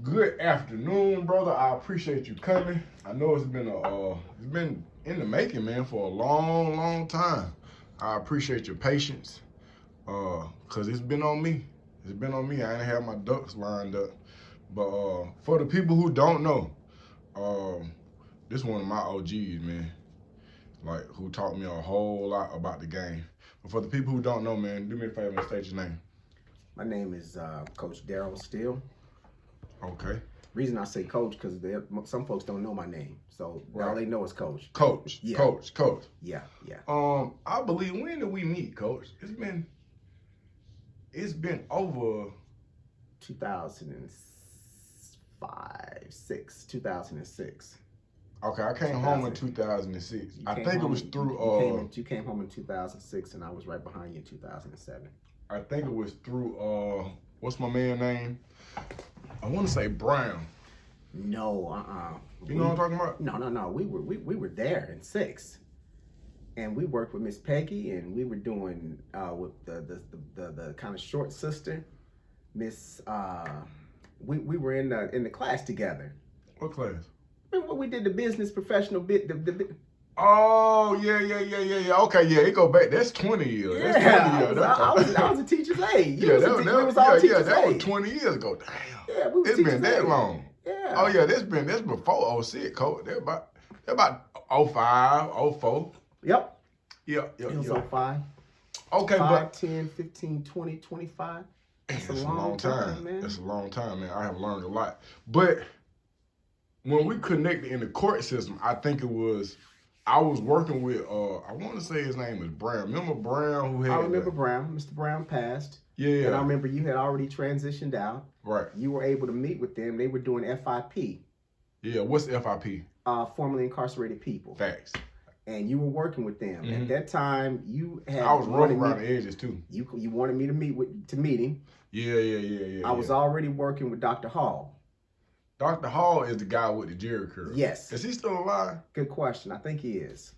Good afternoon, brother. I appreciate you coming. I know it's been in the making, man, for a long, long time. I appreciate your patience, cause it's been on me. It's been on me. I ain't had my ducks lined up. But for the people who don't know, um, this one of my OGs, man. Like who taught me a whole lot about the game. But for the people who don't know, man, do me a favor and state your name. My name is Coach Darrell Steele. Okay. Reason I say Coach because some folks don't know my name, so all they know is Coach. Coach. Yeah. Coach. Yeah, yeah. I believe when did we meet, Coach? It's been over 2005, 6, 2006. Okay, I came home in 2006. I think it was through you came home in 2006 and I was right behind you in 2007. I think it was through what's my man name? I want to say Brown. No, You know what I'm talking about? No. We were there in 6. And we worked with Miss Peggy, and we were doing with the kind of short sister, Miss. We were in the class together. What class? Remember when we did the business professional bit? Oh yeah. Okay, yeah, it go back. That's 20 years. That's 20 years. I was a teacher's aide. That was 20 years ago. Damn. Yeah, we was It's been that aide. long. Yeah. Oh yeah, that's before 06, Coach. They're about 05, 04. Yep. Yeah. It was 05. Okay, 5, 10, 15, 20, 25. That's a long time, man. That's a long time, man. I have learned a lot. But when we connected in the court system, I was working with, I want to say his name is Brown. Remember Brown who had... I remember Brown. Mr. Brown passed. Yeah. And I remember you had already transitioned out. Right. You were able to meet with them. They were doing FIP. Yeah, what's FIP? Formerly incarcerated people. Facts. And you were working with them. Mm-hmm. At that time, you had... I was rough around the edges, too. You wanted me to meet him. Yeah. I was already working with Dr. Hall. Dr. Hall is the guy with the Jerry curl. Yes. Is he still alive? Good question. I think he is.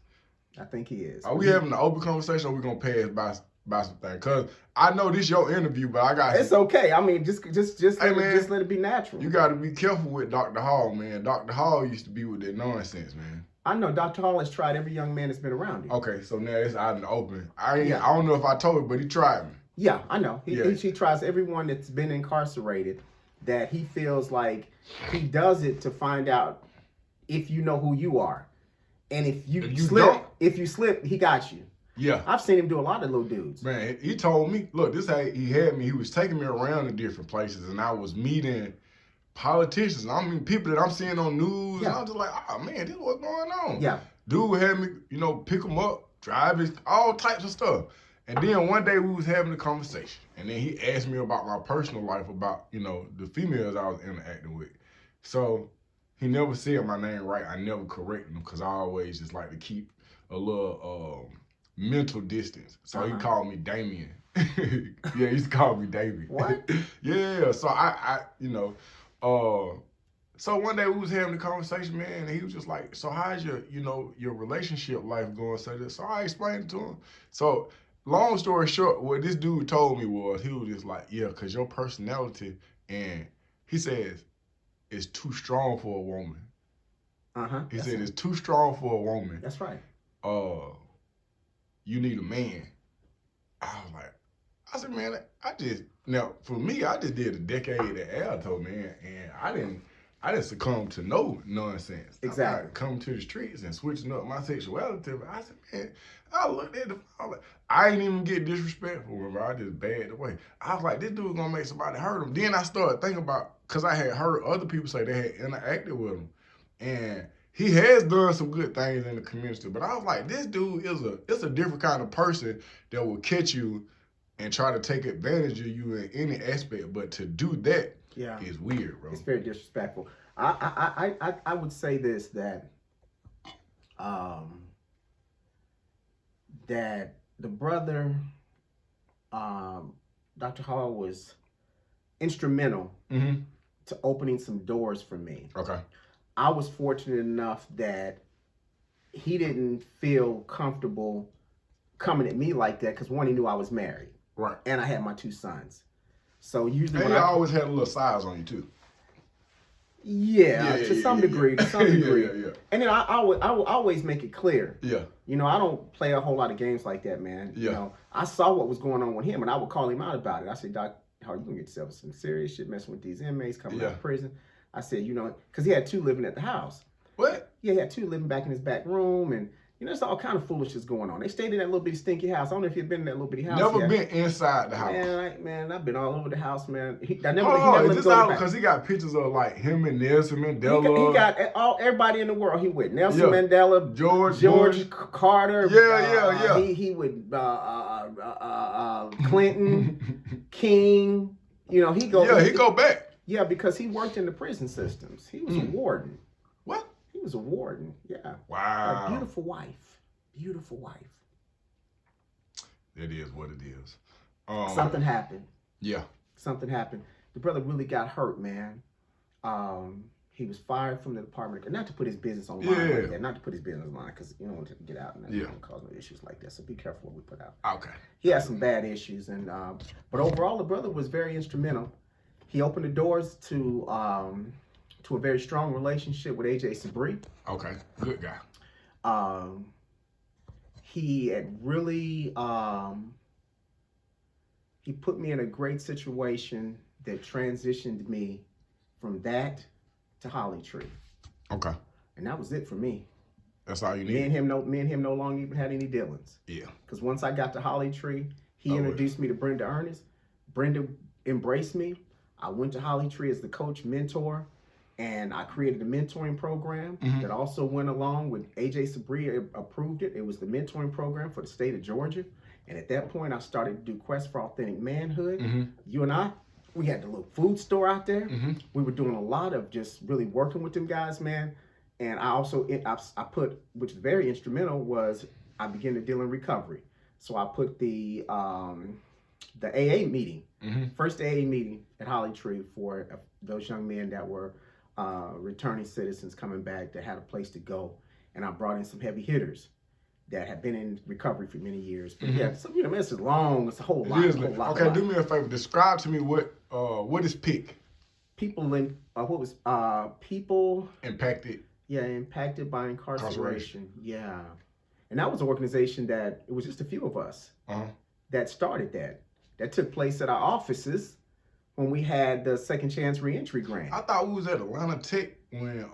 Are we having an open conversation or are we going to pass by some things? Because I know this your interview, but I got... It's okay. I mean, just let it be natural. You got to be careful with Dr. Hall, man. Dr. Hall used to be with that nonsense, man. I know Dr. Hall has tried every young man that's been around him. Okay, so now it's out in the open. I don't know if I told you, but he tried me. Yeah, I know. He tries everyone that's been incarcerated that he feels like he does it to find out if you know who you are. And if you slip, he got you. Yeah. I've seen him do a lot of little dudes. Man, he told me, look, this how he had me. He was taking me around to different places, and I was meeting politicians. I mean, people that I'm seeing on news. Yeah. And I was just like, oh, man, this is what's going on. Yeah. Dude had me, pick him up, drive his, all types of stuff. And then one day we was having a conversation, and then he asked me about my personal life, about, the females I was interacting with. So he never said my name right. I never corrected him because I always just like to keep a little mental distance. So he called me Damien. Yeah, he used to call me Davey. What? Yeah. So so one day we was having a conversation, man, and he was just like, so how's your relationship life going? So I explained it to him. So long story short, what this dude told me was, he was just like, yeah, because your personality, and he says, it's too strong for a woman. He said, it's too strong for a woman. That's right. You need a man. I said, man, now for me, I just did a decade at Alto, man, and I didn't succumb to no nonsense. Exactly. I come to the streets and switching up my sexuality. I said, man, I looked at I ain't even get disrespectful with her. I just bagged away. I was like, this dude gonna make somebody hurt him. Then I started thinking about, because I had heard other people say they had interacted with him, and he has done some good things in the community. But I was like, this dude is a different kind of person that will catch you and try to take advantage of you in any aspect. But to do that is weird, bro. It's very disrespectful. I would say this, that that the brother, Dr. Hall, was instrumental to opening some doors for me. Okay. I was fortunate enough that he didn't feel comfortable coming at me like that because, one, he knew I was married. Right. And I had my 2 sons. So usually and I always had a little size on you too. Yeah, to some degree, to some degree. Yeah. And then I would always make it clear. Yeah. You know, I don't play a whole lot of games like that, man. Yeah. You know, I saw what was going on with him, and I would call him out about it. I said, Doc, how you gonna get yourself some serious shit messing with these inmates coming out of prison? I said, you know, because he had 2 living at the house. What? Yeah, he had 2 living back in his back room, and you know, there's all kind of foolishness going on. They stayed in that little bitty stinky house. I don't know if you've been in that little bitty house. Never been inside the house. Man, I've been all over the house, man. Is this out because he got pictures of like him and Nelson Mandela? He got everybody in the world. He with Nelson Mandela, George Carter. Yeah. He with Clinton, King. You know, he go back. Yeah, because he worked in the prison systems. He was a warden. What? He was a warden, yeah. Wow. A beautiful wife. Beautiful wife. It is what it is. Something happened. Yeah. Something happened. The brother really got hurt, man. He was fired from the department. Not to put his business on line like that. Not to put his business on line because you don't want to get out and that's cause no issues like that. So be careful what we put out. Okay. He had some bad issues, and but overall, the brother was very instrumental. He opened the doors to a very strong relationship with AJ Sabri. Okay, good guy. He had really, he put me in a great situation that transitioned me from that to Holly Tree. Okay. And that was it for me. That's all you need. Me and him no longer even had any dealings. Yeah. Because once I got to Holly Tree, he introduced me to Brenda Ernest. Brenda embraced me. I went to Holly Tree as the coach mentor. And I created a mentoring program that also went along with AJ Sabri approved it. It was the mentoring program for the state of Georgia. And at that point, I started to do Quest for Authentic Manhood. You and I, we had the little food store out there. We were doing a lot of just really working with them guys, man. And I also, I put, which is very instrumental, was I began to deal in recovery. So I put the AA meeting, first AA meeting at Holly Tree for those young men that were returning citizens coming back that had a place to go, and I brought in some heavy hitters that had been in recovery for many years. But yeah, so you know, man, it's long. It's a whole lot. Okay, do me a favor. Describe to me what is PIC? People in what was people impacted? Yeah, impacted by incarceration. Yeah, and that was an organization that it was just a few of us that started that. That took place at our offices when we had the Second Chance Reentry Grant. I thought we was at Atlanta Tech when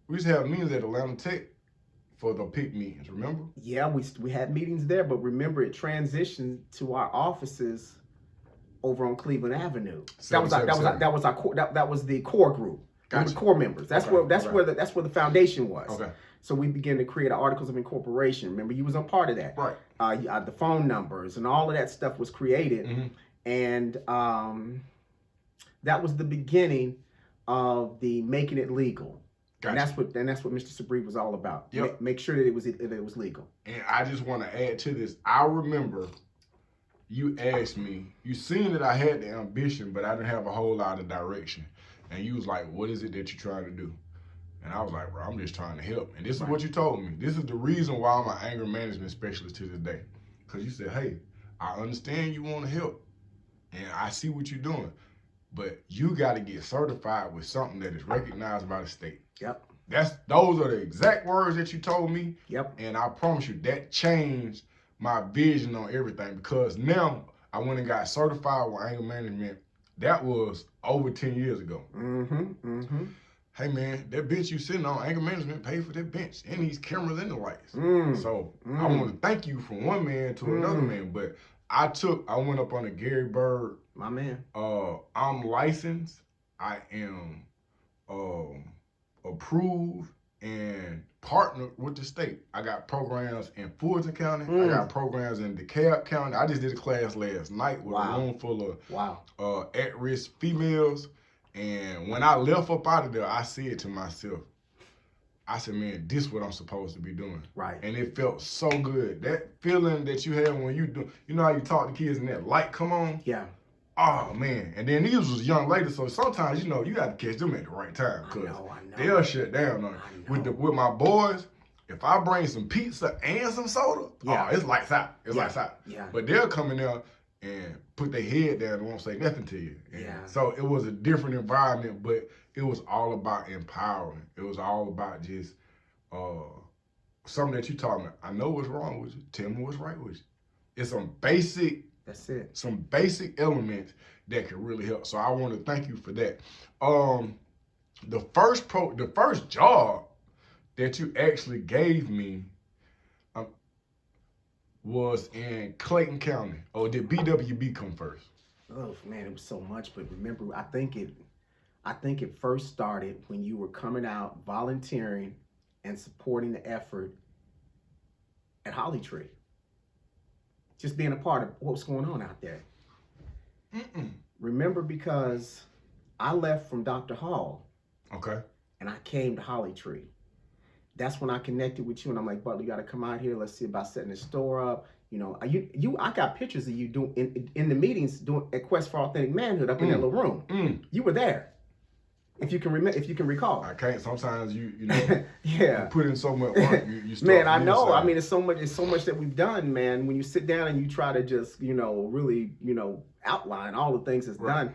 we used to have meetings at Atlanta Tech for the PIC meetings, remember? Yeah, we had meetings there, but remember it transitioned to our offices over on Cleveland Avenue. That was the core group. Gotcha. The core members. That's where the foundation was. Okay. So we began to create articles of incorporation. Remember, you was a part of that. Right. The phone numbers and all of that stuff was created. And that was the beginning of the making it legal. Gotcha. And that's what Mr. Sabri was all about. Yep. Make sure that it was legal. And I just want to add to this. I remember you asked me, you seen that I had the ambition, but I didn't have a whole lot of direction. And you was like, what is it that you're trying to do? And I was like, bro, I'm just trying to help. And this is what you told me. This is the reason why I'm an anger management specialist to this day. Because you said, hey, I understand you want to help. And I see what you're doing. But you got to get certified with something that is recognized by the state. Yep. Those are the exact words that you told me. Yep. And I promise you that changed my vision on everything, because now I went and got certified with anger management. That was over 10 years ago. Hey man, that bench you sitting on, anger management paid for that bench and these cameras and the lights. So I want to thank you from one man to another man. But I went up on a Gary Bird. My man. I'm licensed. I am approved and partnered with the state. I got programs in Fulton County. I got programs in DeKalb County. I just did a class last night with a room full of at-risk females. And when I left up out of there, I said to myself, I said, man, this is what I'm supposed to be doing. Right. And it felt so good. That feeling that you have when you do, you know how you talk to kids and that light come on? Yeah. Oh, man. And then these was young ladies, so sometimes, you know, you got to catch them at the right time. I know. They'll shut down on you. With my boys, if I bring some pizza and some soda, it's lights out. It's lights out. Yeah. But they'll come in there and put their head down and won't say nothing to you. And Yeah. so it was a different environment, but it was all about empowering. It was all about just something that you taught me. I know what's wrong with you. Tell me what's right with you. It's That's it. some basic elements that can really help. So I want to thank you for that. The first job that you actually gave me was in Clayton County. Or did BWB come first? Oh man, it was so much. But remember, I think it first started when you were coming out volunteering and supporting the effort at Holly Tree. Just being a part of what's going on out there. Remember, because I left from Dr. Hall. Okay. And I came to Holly Tree. That's when I connected with you, and I'm like, Butler, you got to come out here. Let's see about setting the store up. You know, I got pictures of you doing in the meetings doing a quest for authentic manhood up in that little room. You were there, if you can remember, if you can recall. I can't. Sometimes you know, yeah, you put in so much work. You start man, I know. I mean, it's so much that we've done, man. When you sit down and you try to just, really, outline all the things that's done,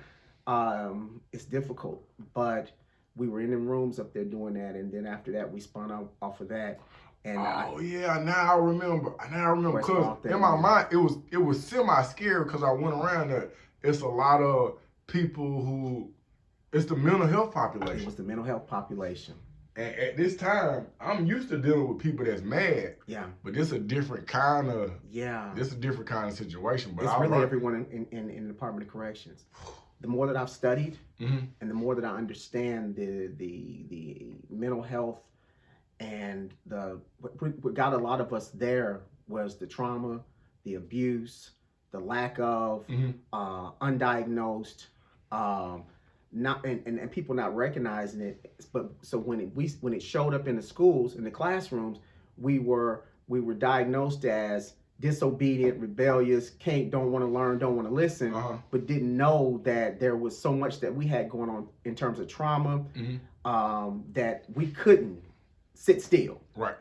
it's difficult. But we were in the rooms up there doing that, and then after that, we spun off of that. And now I remember. Because in my mind, it was semi-scary because I went around there. It's a lot of people who, it's the mental health population. It was the mental health population. And at this time, I'm used to dealing with people that's mad. Yeah. But this a different kind of situation. But it's really everyone in the Department of Corrections. The more that I've studied, and the more that I understand the mental health, and what got a lot of us there was the trauma, the abuse, the lack of undiagnosed, and people not recognizing it. But so when it showed up in the schools, in the classrooms, we were diagnosed as disobedient, rebellious, don't want to learn, don't want to listen, but didn't know that there was so much that we had going on in terms of trauma, that we couldn't sit still. Right.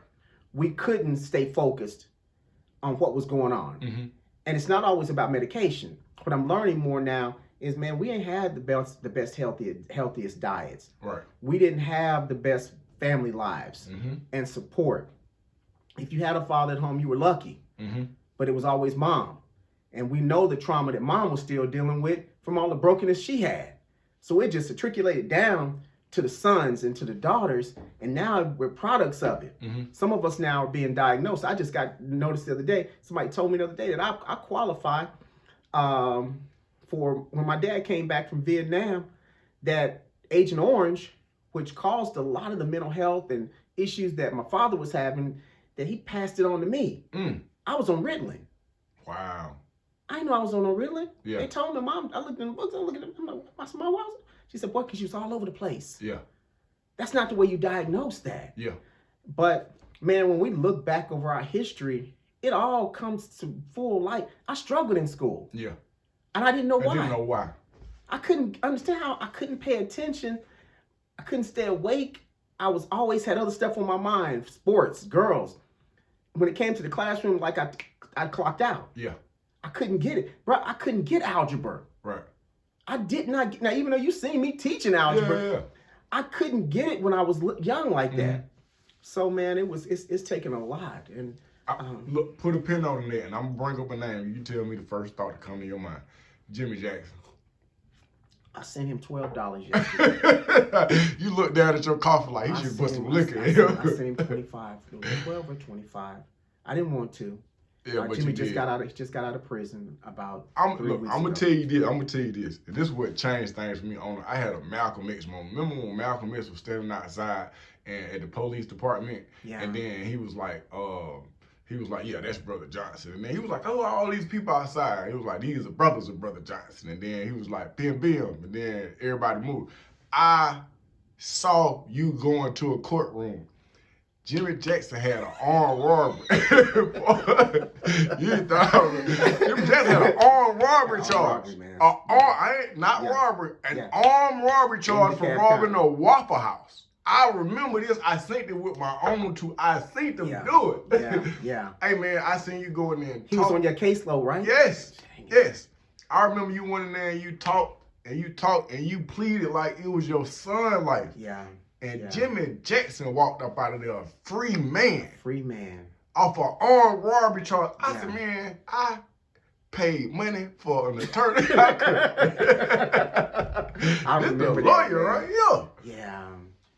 We couldn't stay focused on what was going on. And it's not always about medication. What I'm learning more now is, man, we ain't had the best healthiest diets. Right. We didn't have the best family lives and support. If you had a father at home, you were lucky. But it was always mom. And we know the trauma that mom was still dealing with from all the brokenness she had. So it just matriculated down to the sons and to the daughters, and now we're products of it. Some of us now are being diagnosed. I just got noticed the other day, somebody told me the other day that I qualify for, when my dad came back from Vietnam, that Agent Orange, which caused a lot of the mental health and issues that my father was having, that he passed it on to me. I was on Ritalin. Wow. I didn't know I was on Ritalin. Yeah. They told me, Mom, I looked in the books, I looked at them, I'm like, what's my was? She said, boy, because you was all over the place. Yeah. That's not the way you diagnose that. Yeah. But, man, when we look back over our history, it all comes to full light. I struggled in school. Yeah. And I didn't know why. I didn't know why. I couldn't understand how I couldn't pay attention. I couldn't stay awake. I was always had other stuff on my mind, sports, girls. When it came to the classroom, like I clocked out. Yeah. I couldn't get it. Bro, I couldn't get algebra. Right. I did not get, now even though you seen me teaching algebra, I couldn't get it when I was young like that. So man, it's taken a lot. And look, put a pin on that, and I'm gonna bring up a name. You tell me the first thought to come to your mind. Jimmy Jackson. I sent him $12 yesterday. You look down at your coffee like he should put some liquor in. I sent him 25. It was 12 or 25. I didn't want to. Yeah, but Jimmy you just got out of prison about 3 weeks ago. I'm gonna tell you this. And this is what changed things for me. I had a Malcolm X moment. Remember when Malcolm X was standing outside and at the police department? Yeah. And then he was like, yeah, that's Brother Johnson. And then he was like, oh, all these people outside. He was like, these are brothers of Brother Johnson. And then he was like, bim. And then everybody moved. I saw you going to a courtroom. Jimmy Jackson had an armed robbery. You thought Jimmy Jackson had an armed robbery charge. Robbery, an armed robbery charge for robbing a Waffle House. I remember this. I seen it with my own two. I seen them do it. Yeah. Hey man, I seen you go in there and He was on your caseload, right? Yes. I remember you went in there and you talked and you pleaded like it was your son life. Yeah. And Yeah. Jimmy Jackson walked up out of there a free man. Free man. Off an armed robbery charge. I Yeah. said, man, I paid money for an attorney. I remember the lawyer, that, right? Yeah. Yeah.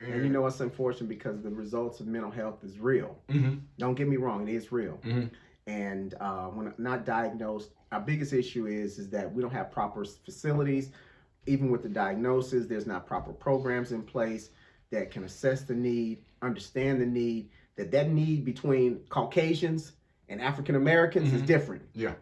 And you know what's unfortunate because the results of mental health is real. Mm-hmm. Don't get me wrong, it is real. Mm-hmm. And when not diagnosed, our biggest issue is that we don't have proper facilities. Even with the diagnosis, there's not proper programs in place that can assess the need, understand the need, that need between Caucasians and African Americans is different. Yeah.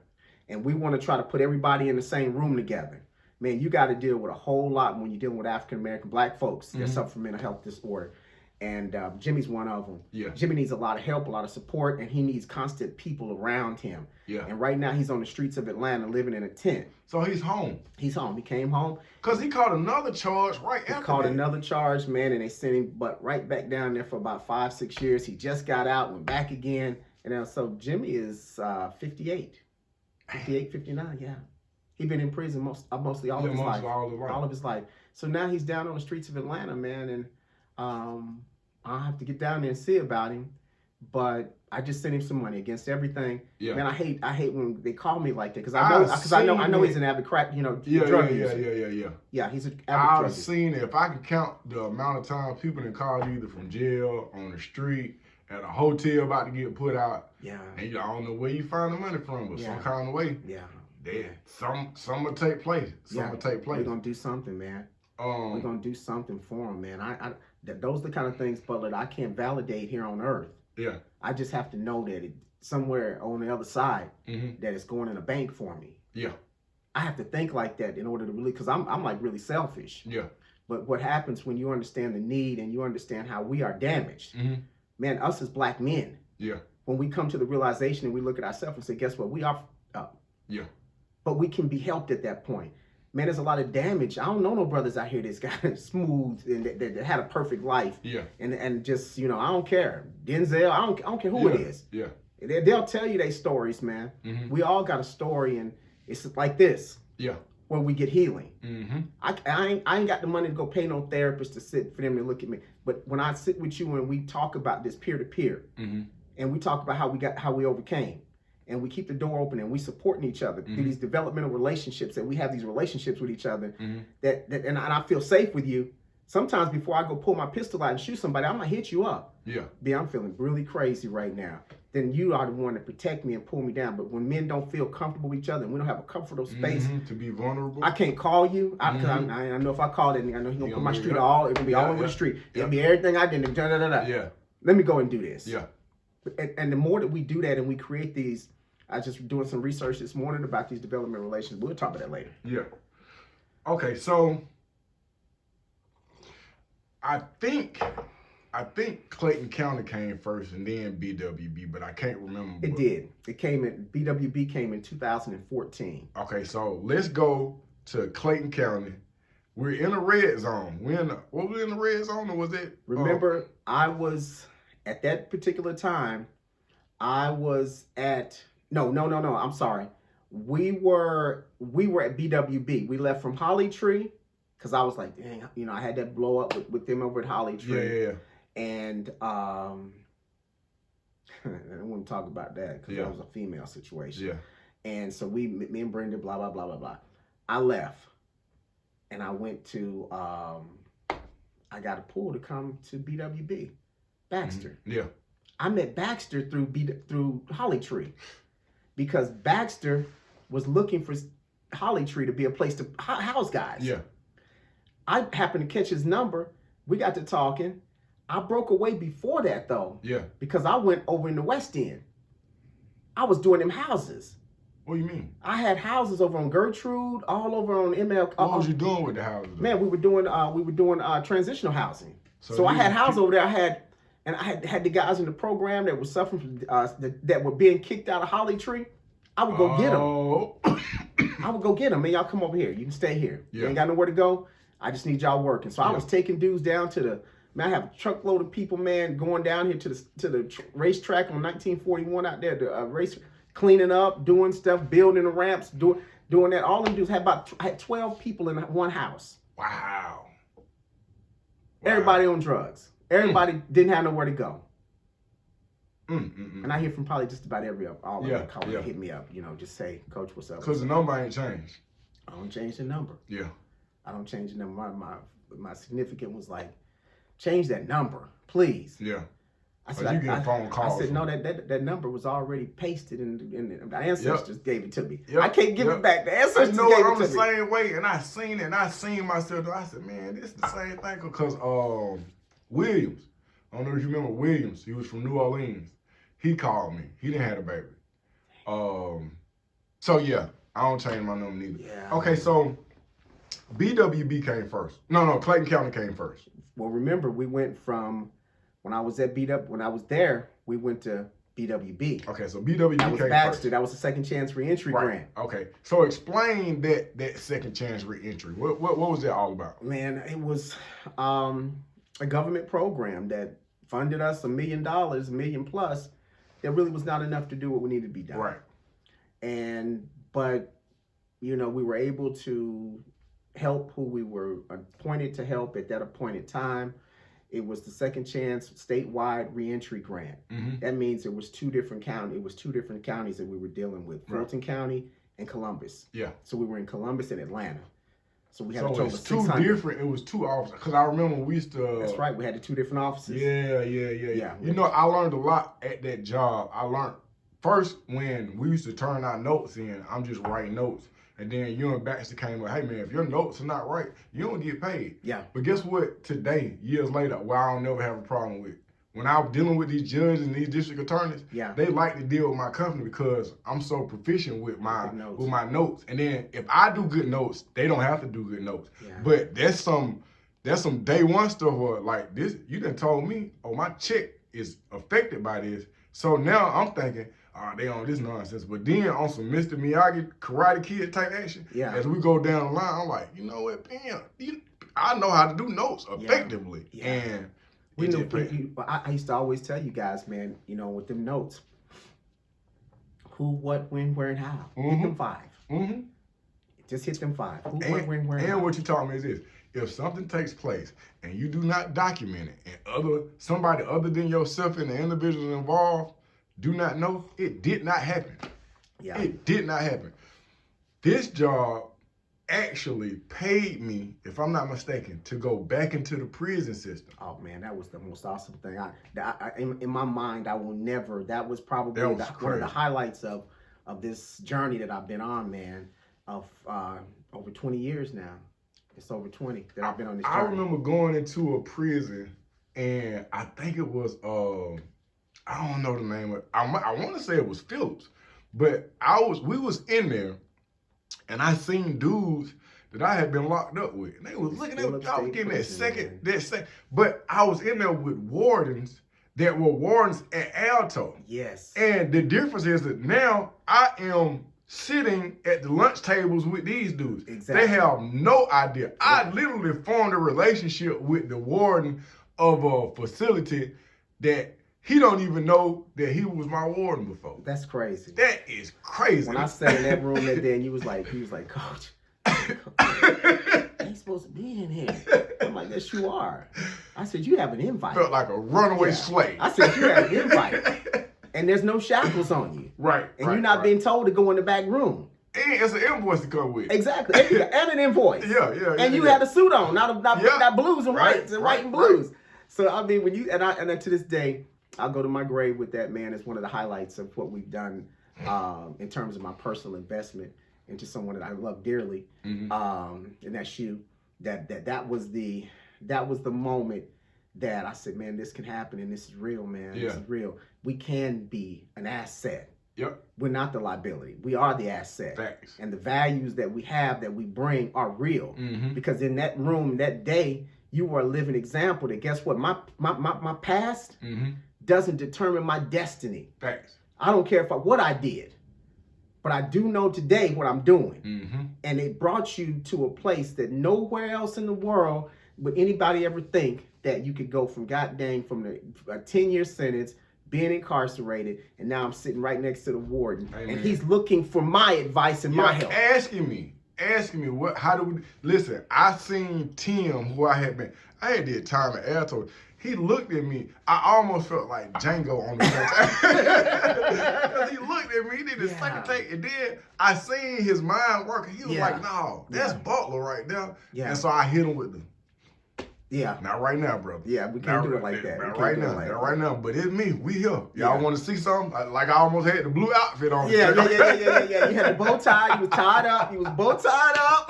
And we want to try to put everybody in the same room together. Man, you got to deal with a whole lot when you're dealing with African American black folks that suffer from mental health disorder. And Jimmy's one of them. Yeah. Jimmy needs a lot of help, a lot of support, and he needs constant people around him. Yeah. And right now he's on the streets of Atlanta living in a tent. So he's home. He's home. He came home. Because he caught another charge right after He caught that. another charge, man, and they sent him right back down there for about 5-6 years. He just got out, went back again. And so Jimmy is 58, 59, yeah. He's been in prison mostly all of his life. All of his life. So now he's down on the streets of Atlanta, man, and I'll have to get down there and see about him. But I just sent him some money against everything. Yeah. Man, I hate when they call me like that because I know he's an avid crack, drug user. Yeah, he's an avid drug user. I've seen it. If I could count the amount of times people that called you either from jail, on the street, at a hotel about to get put out. Yeah. And I don't know where you find the money from, but some kind of way. Yeah. Some will take place. Some will take place. We're gonna do something, man. We're gonna do something for him, man. Those are the kind of things, Butler, that I can't validate here on Earth. Yeah. I just have to know that somewhere on the other side that it's going in a bank for me. Yeah. I have to think like that in order to really, because I'm like really selfish. Yeah. But what happens when you understand the need and you understand how we are damaged, man, us as black men, when we come to the realization and we look at ourselves and say, guess what, we are up. Yeah. But we can be helped at that point. Man, there's a lot of damage. I don't know no brothers out here that's got smooth and that had a perfect life. Yeah. And just, I don't care. Denzel, I don't care who it is. Yeah. They'll tell you their stories, man. We all got a story, and it's like this. Yeah. Where we get healing. I ain't got the money to go pay no therapist to sit for them to look at me. But when I sit with you and we talk about this peer to peer, and we talk about how we overcame, and we keep the door open and we supporting each other through these developmental relationships, and we have these relationships with each other and I feel safe with you. Sometimes before I go pull my pistol out and shoot somebody, I'm gonna hit you up. Yeah. I'm feeling really crazy right now. Then you are the one to protect me and pull me down. But when men don't feel comfortable with each other and we don't have a comfortable space to be vulnerable, I can't call you. Because I know if I call it, I know he's gonna put my street it's gonna be all over the street. It'll be everything I did. Yeah. Let me go and do this. Yeah. And the more that we do that and we create these, I just doing some research this morning about these development relations. We'll talk about that later. Yeah. Okay, so I think Clayton County came first and then BWB, but I can't remember. It did. BWB came in 2014. Okay, so let's go to Clayton County. We're in a red zone. Was we in the red zone, or was it? Remember, I was at that particular time. I was at no. I'm sorry. We were at BWB. We left from Holly Tree because I was like, dang, I had that blow up with them over at Holly Tree. Yeah. And I don't want to talk about that because that was a female situation. Yeah. And so me and Brenda, blah blah blah blah blah. I left, and I went to I got a pull to come to BWB, Baxter. Yeah. I met Baxter through Holly Tree. Because Baxter was looking for Holly Tree to be a place to house guys. Yeah. I happened to catch his number. We got to talking. I broke away before that, though. Yeah. Because I went over in the West End. I was doing them houses. What do you mean? I had houses over on Gertrude, all over on ML. What was you doing with the houses? Man, we were doing transitional housing. So I had houses over there. I had the guys in the program that were suffering from, that were being kicked out of Holly Tree. I would go get them. I would go get them. Man, y'all come over here. You can stay here. Yeah. You ain't got nowhere to go. I just need y'all working. So I was taking dudes down to I have a truckload of people, man, going down here to the racetrack on 1941 out there, the race, cleaning up, doing stuff, building the ramps, Doing that, all them dudes had 12 people in one house. Wow. Everybody on drugs. Everybody didn't have nowhere to go. And I hear from probably just about all of them calling hit me up, just say, Coach, what's up? Because the number ain't changed. I don't change the number. Yeah. I don't change the number. My significant was like, change that number, please. Yeah. I said, you get phone calls. I said, no, that number was already pasted in the ancestors gave it to me. Yep. I can't give it back. The ancestors gave it to me. I'm the same way, and I seen it, and I seen myself. I said, man, this is the same thing. Because Williams, I don't know if you remember Williams. He was from New Orleans. He called me. He didn't have a baby. So yeah, I don't change my number neither. Yeah. Okay, so BWB came first. No, Clayton County came first. Well, remember, we went from when I was there, we went to BWB. Okay, so BWB that was came Baxter. first. That was the second chance reentry grant. Okay, so explain that second chance reentry. What was that all about? Man, it was a government program that funded us $1 million, $1 million plus. That really was not enough to do what we needed to be done. Right. But we were able to help who we were appointed to help at that appointed time. It was the second chance statewide reentry grant. That means it was two different counties. It was two different counties that we were dealing with: Fulton County and Columbus. Yeah. So we were in Columbus and Atlanta. So we had a total of 600. It was two offices. Because I remember we used to. That's right. We had the two different offices. Yeah. I learned a lot at that job. I learned first when we used to turn our notes in. I'm just writing notes. And then you and Baxter came like, hey man, if your notes are not right, you don't get paid. Yeah. But guess what? Today, years later, I don't never have a problem with. When I was dealing with these judges and these district attorneys, they like to deal with my company because I'm so proficient with my notes. And then if I do good notes, they don't have to do good notes. Yeah. But that's some day one stuff where like this, you done told me, oh, my check is affected by this. So now I'm thinking, they on this nonsense. But then on some Mr. Miyagi Karate Kid type action, as we go down the line, I'm like, you know what, I know how to do notes effectively. Yeah. And I used to always tell you guys, man, with them notes, who, what, when, where, and how. Hit them 5. Just hit them 5. Who, what, when, where, and how. And what you taught me is this. If something takes place and you do not document it and somebody other than yourself and the individuals involved do not know, it did not happen. Yeah. It did not happen. This job actually paid me, if I'm not mistaken, to go back into the prison system. Oh man, that was the most awesome thing. In my mind, I will never. That was probably one of the highlights of this journey that I've been on, man. Of over 20 years now. It's over 20 that I've been on this journey. I remember going into a prison, and I think it was I don't know the name of it. I want to say it was Phillips, but we was in there, and I seen dudes that I had been locked up with. And they was looking at me, I was getting that second. But I was in there with wardens that were wardens at Alto. Yes. And the difference is that now I am sitting at the lunch tables with these dudes. Exactly. They have no idea. I literally formed a relationship with the warden of a facility that he don't even know that he was my warden before. That's crazy. That is crazy. When I sat in that room that day and he was like, Coach, I ain't supposed to be in here. I'm like, yes, you are. I said, you have an invite. Felt like a runaway slave. I said, you have an invite. And there's no shackles on you. Right. And you're not being told to go in the back room. And it's an invoice to come with. Exactly. And an invoice. Yeah. And you had a suit on, not blues and whites and white and blues. So I mean, when you and to this day, I'll go to my grave with that, man. It's one of the highlights of what we've done in terms of my personal investment into someone that I love dearly. And that's you. That was the moment that I said, man, this can happen and this is real, man. Yeah. This is real. We can be an asset. Yep. We're not the liability. We are the asset. Facts. And the values that we have, that we bring, are real. Because in that room, that day, you were a living example that, guess what? My past doesn't determine my destiny. Facts. I don't care what I did. But I do know today what I'm doing. And it brought you to a place that nowhere else in the world would anybody ever think that you could go from a 10-year sentence, being incarcerated, and now I'm sitting right next to the warden, Amen. and he's looking for my advice and my help. Asking me what, how do we, listen, I seen Tim, who I had did time at Alto. He looked at me. I almost felt like Django on the because he looked at me. He did the second take, and then I seen his mind working. He was like, "No, that's Butler right there." Yeah. And so I hit him with the. Yeah. Not right now, brother. Yeah, we can't do it like that. Not right now. Not right now. But it's me. We here. Y'all want to see something? Like I almost had the blue outfit on. Yeah. You had the bow tie. You was tied up. You was bow tied up.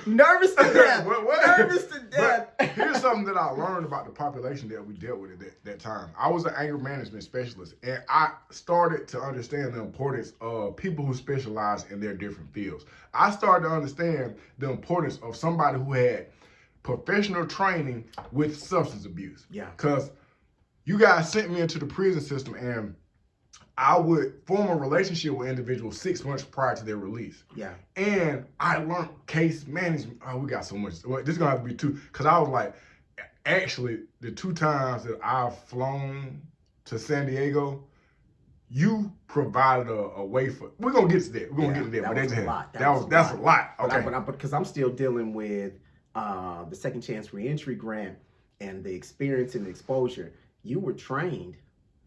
Nervous to death. Nervous to death. But here's something that I learned about the population that we dealt with at that time. I was an anger management specialist, and I started to understand the importance of people who specialize in their different fields. I started to understand the importance of somebody who had professional training with substance abuse. Yeah. Because you guys sent me into the prison system, and I would form a relationship with individuals 6 months prior to their release. Yeah. And I learned case management. Oh, we got so much. Well, this is going to have to be 2. Because I was like, actually, the 2 times that I've flown to San Diego, you provided a way for. We're going to get to that. We're going to get to that. That but was a lot. That's a lot. Okay. But because I'm still dealing with the Second Chance Reentry Grant and the experience and the exposure, you were trained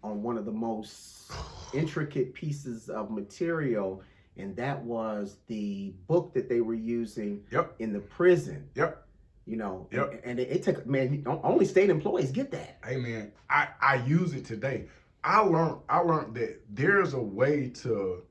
on one of the most intricate pieces of material, and that was the book that they were using in the prison. You know, and it took, man, only state employees get that. Hey, man, I use it today. I learned that there's a way to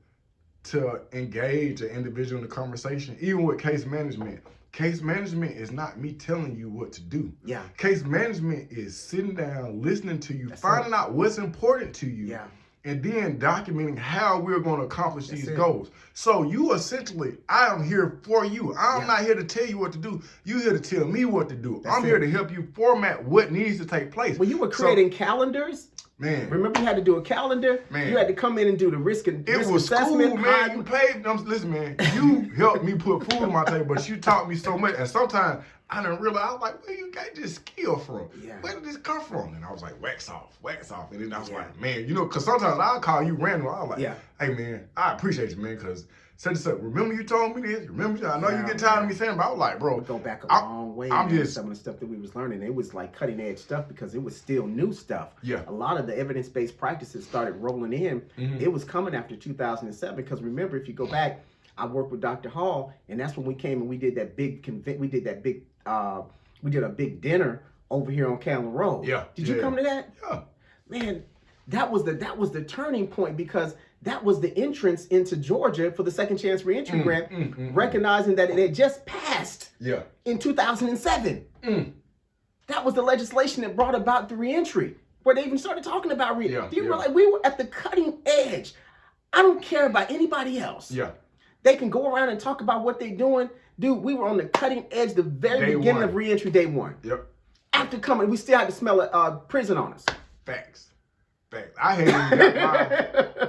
engage an individual in the conversation, even with case management. Case management is not me telling you what to do. Yeah. Case management is sitting down, listening to you, finding out what's important to you, and then documenting how we're going to accomplish these goals. So you essentially, I am here for you. I'm not here to tell you what to do. You're here to tell me what to do. I'm here to help you format what needs to take place. Well, you were creating calendars. Man, remember you had to do a calendar. Man, you had to come in and do the risk assessment. Cool, man. You paid. Listen, man. You helped me put food on my table, but you taught me so much. And sometimes I didn't realize. I was like, where you got this skill from? Where did this come from? And I was like, wax off. And then I was like, man, you know, because sometimes I'll call you random. I was like, hey, man, I appreciate you, man, because. Said this up. Remember you told me this? Remember? I know you get tired of me saying, but I was like, bro. We go back a long way. I'm just some of the stuff that we was learning. It was like cutting edge stuff because it was still new stuff. Yeah. A lot of the evidence based practices started rolling in. It was coming after 2007 because remember, if you go back, I worked with Dr. Hall, and that's when we came and we did that big we did a big dinner over here on Callan Road. Yeah. Did you come to that? Yeah. Man, that was the turning point because that was the entrance into Georgia for the Second Chance Reentry Grant, recognizing that it had just passed in 2007. That was the legislation that brought about the reentry, where they even started talking about reentry. Do you realize we were at the cutting edge? I don't care about anybody else. They can go around and talk about what they're doing. Dude, we were on the cutting edge the very beginning of reentry day 1. After coming, we still had to smell prison on us. Facts. I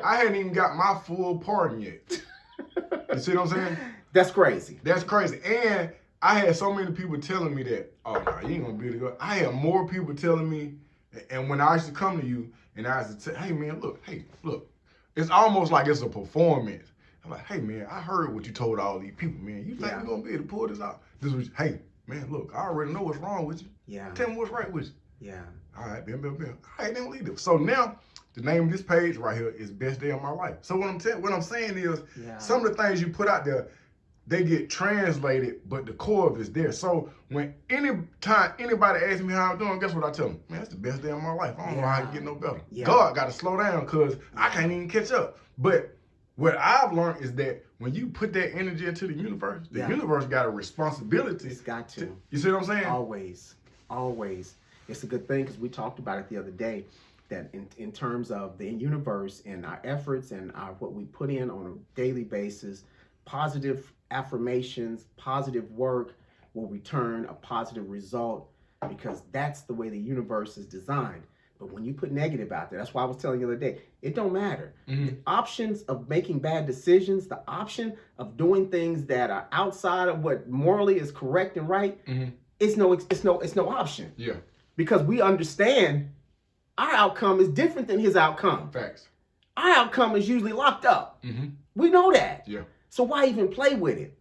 hadn't even got my full pardon yet. You see what I'm saying? That's crazy. That's crazy. And I had so many people telling me that, oh, no, you ain't gonna be able to go. I had more people telling me, and when I used to come to you, and I used to say, hey, man, look. It's almost like it's a performance. I'm like, hey, man, I heard what you told all these people, man. You think you're gonna be able to pull this out? Hey, man, look, I already know what's wrong with you. Tell me what's right with you. All right, bam. All right, then leave it. So now, the name of this page right here is Best Day of My Life. So what I'm saying is, some of the things you put out there, they get translated, but the core of it is there. So when anytime anybody asks me how I'm doing, guess what I tell them? Man, it's the best day of my life. I don't know how to get no better. God got to slow down because I can't even catch up. But what I've learned is that when you put that energy into the universe, the universe got a responsibility. It's got to. You see what I'm saying? Always. It's a good thing because we talked about it the other day that in terms of the universe and our efforts and what we put in on a daily basis, positive affirmations, positive work will return a positive result because that's the way the universe is designed. But when you put negative out there, that's why I was telling you the other day, it don't matter. The options of making bad decisions, the option of doing things that are outside of what morally is correct and right, it's no option. Yeah. Because we understand our outcome is different than his outcome. Facts. Our outcome is usually locked up. Mm-hmm. We know that. Yeah. So why even play with it?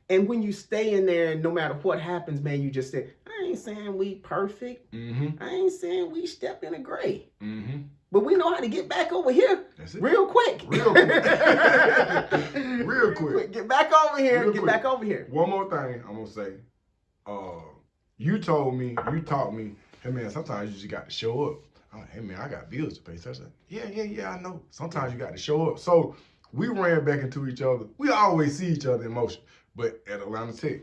And when you stay in there, and no matter what happens, man, you just say, I ain't saying we perfect. Mm-hmm. I ain't saying we step in the gray. Mm-hmm. But we know how to get back over here. That's it. Real quick. Real quick. Real quick. Get back over here. Real Get quick. back over here. One more thing I'm gonna say. You taught me, hey man, sometimes you just got to show up. I'm like, hey man, I got bills to pay. So I said, yeah, I know. Sometimes you got to show up. So we ran back into each other. We always see each other in motion, but at Atlanta Tech.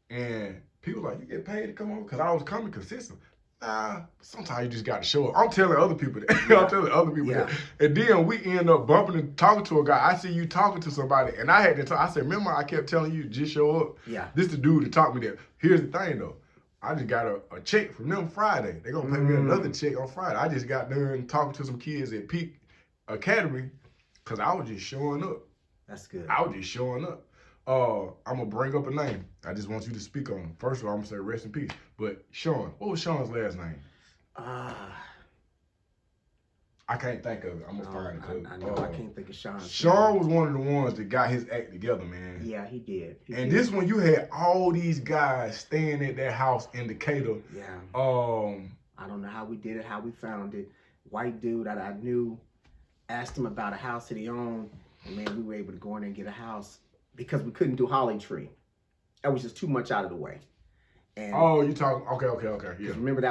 And people like, you get paid to come over? Because I was coming consistent. Nah, sometimes you just got to show up. I'm telling other people that. I'm telling other people that. And then we end up bumping and talking to a guy. I see you talking to somebody, and I had to talk. I said, remember I kept telling you, just show up? Yeah. This the dude that taught me that. Here's the thing, though. I just got a check from them Friday. They're going to pay me another check on Friday. I just got done talking to some kids at Peak Academy because I was just showing up. That's good. I was just showing up. I'm going to bring up a name. I just want you to speak on him. First of all, I'm going to say rest in peace. But Sean, what was Sean's last name? I can't think of it. I'm going to find it. I know. I can't think of Sean's Sean name. was one of the ones that got his act together, man. Yeah, he did. This one, you had all these guys staying at that house in Decatur. Yeah. I don't know how we did it, how we found it. White dude that I knew, asked him about a house that he owned. And man, we were able to go in there and get a house because we couldn't do Holly Tree. That was just too much out of the way. And you talking? Okay. Yeah. Remember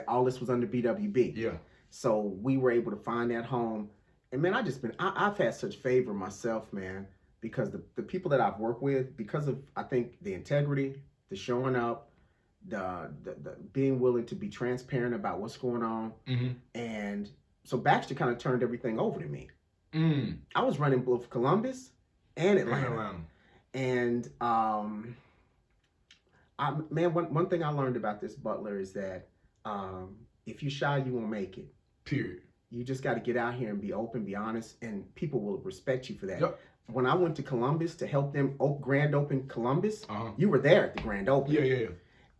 all this was under BWB. Yeah. So we were able to find that home. And man, I've had such favor myself, man, because the people that I've worked with, because of, I think, the integrity, the showing up, the being willing to be transparent about what's going on. Mm-hmm. And so Baxter kind of turned everything over to me. Mm. I was running both Columbus and Atlanta. And one thing I learned about this Butler is that if you're shy, you won't make it. Period. You just got to get out here and be open, be honest, and people will respect you for that. Yep. When I went to Columbus to help them grand open Columbus, you were there at the grand opening. Yeah.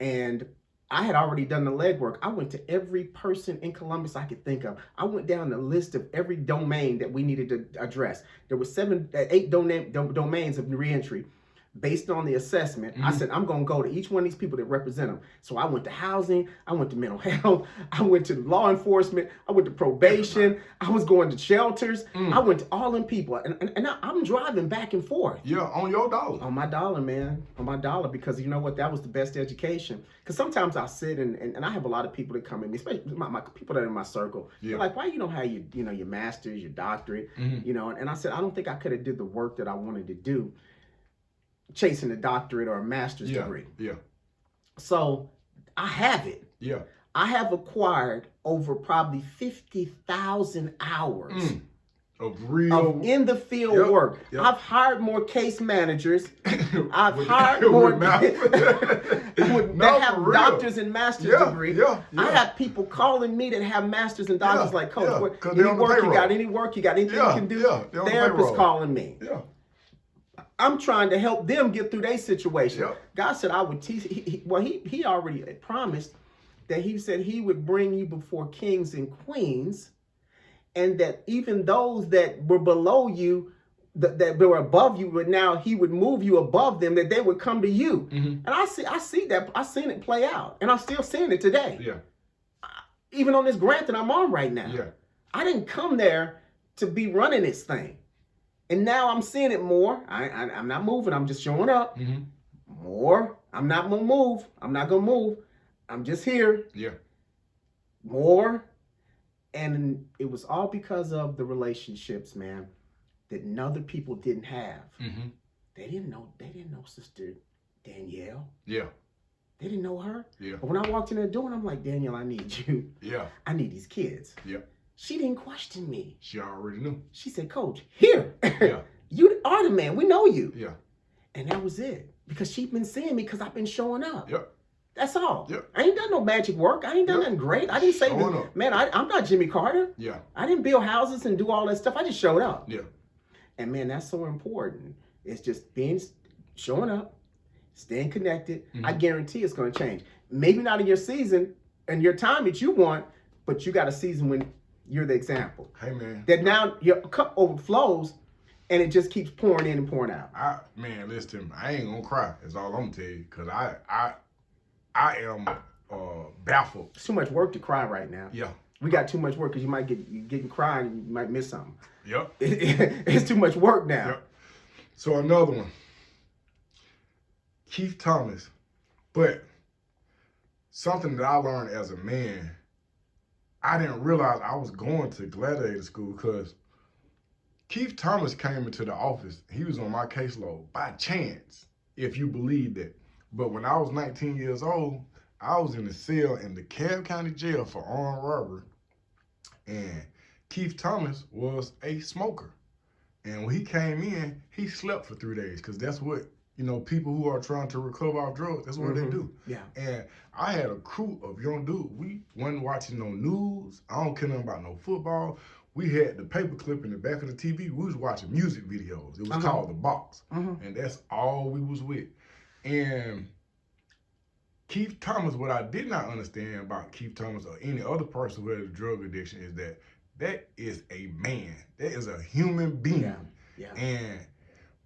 And I had already done the legwork. I went to every person in Columbus I could think of. I went down the list of every domain that we needed to address. There were 8 domains of reentry. Based on the assessment, I said, I'm going to go to each one of these people that represent them. So I went to housing, I went to mental health, I went to law enforcement, I went to probation, I was going to shelters, I went to all them people. And I'm driving back and forth. Yeah, on your dollar. On my dollar, man. On my dollar, because you know what? That was the best education. Because sometimes I sit and I have a lot of people that come in, especially my people that are in my circle. Yeah. They're like, why you don't have your master's, your doctorate, And I said, I don't think I could have did the work that I wanted to do chasing a doctorate or a master's degree. Yeah. So I have it. Yeah. I have acquired over probably 50,000 hours of in the field work. Yep. I've hired more case managers. I've hired more that have doctors and master's degree. I have people calling me that have masters and doctors like, Coach, any work you got? Any work you got? Anything you can do? Therapists calling me. Yeah. I'm trying to help them get through their situation. Yep. God said I would teach. He already promised that he said he would bring you before kings and queens, and that even those that were below you, that were above you, but now he would move you above them, that they would come to you. And I see that. I've seen it play out, and I'm still seeing it today. Yeah. Even on this grant that I'm on right now. Yeah. I didn't come there to be running this thing. And now I'm seeing it more. I'm not moving. I'm just showing up. More. I'm not going to move. I'm not going to move. I'm just here. Yeah. More. And it was all because of the relationships, man, that other people didn't have. They didn't know Sister Danielle. Yeah. They didn't know her. Yeah. But when I walked in there door, I'm like, Danielle, I need you. Yeah. I need these kids. Yeah. She didn't question me. She already knew. She said, Coach, here. Yeah. You are the man. We know you. Yeah. And that was it. Because she'd been seeing me because I've been showing up. Yep. That's all. Yep. I ain't done no magic work. I ain't done nothing great. I didn't say, man, I'm not Jimmy Carter. Yeah. I didn't build houses and do all that stuff. I just showed up. Yeah. And man, that's so important. It's just showing up, staying connected. I guarantee it's going to change. Maybe not in your season and your time that you want, but you got a season when You're the example. Hey man. That now your cup overflows, and it just keeps pouring in and pouring out. Man, listen to me. I ain't gonna cry. That's all I'm gonna tell you. Cause I am baffled. It's too much work to cry right now. Yeah. We got too much work because you getting crying and you might miss something. Yep. It's too much work now. Yep. So another one. Keith Thomas. But something that I learned as a man, I didn't realize I was going to gladiator school because Keith Thomas came into the office. He was on my caseload by chance, if you believe that. But when I was 19 years old, I was in a cell in the Cobb County Jail for armed robbery. And Keith Thomas was a smoker. And when he came in, he slept for 3 days because that's what, people who are trying to recover off drugs, that's what they do. Yeah. And I had a crew of young dudes. We wasn't watching no news. I don't care nothing about no football. We had the paperclip in the back of the TV. We was watching music videos. It was called The Box. And that's all we was with. And Keith Thomas, what I did not understand about Keith Thomas or any other person who has a drug addiction is that is a man. That is a human being. Yeah. Yeah. And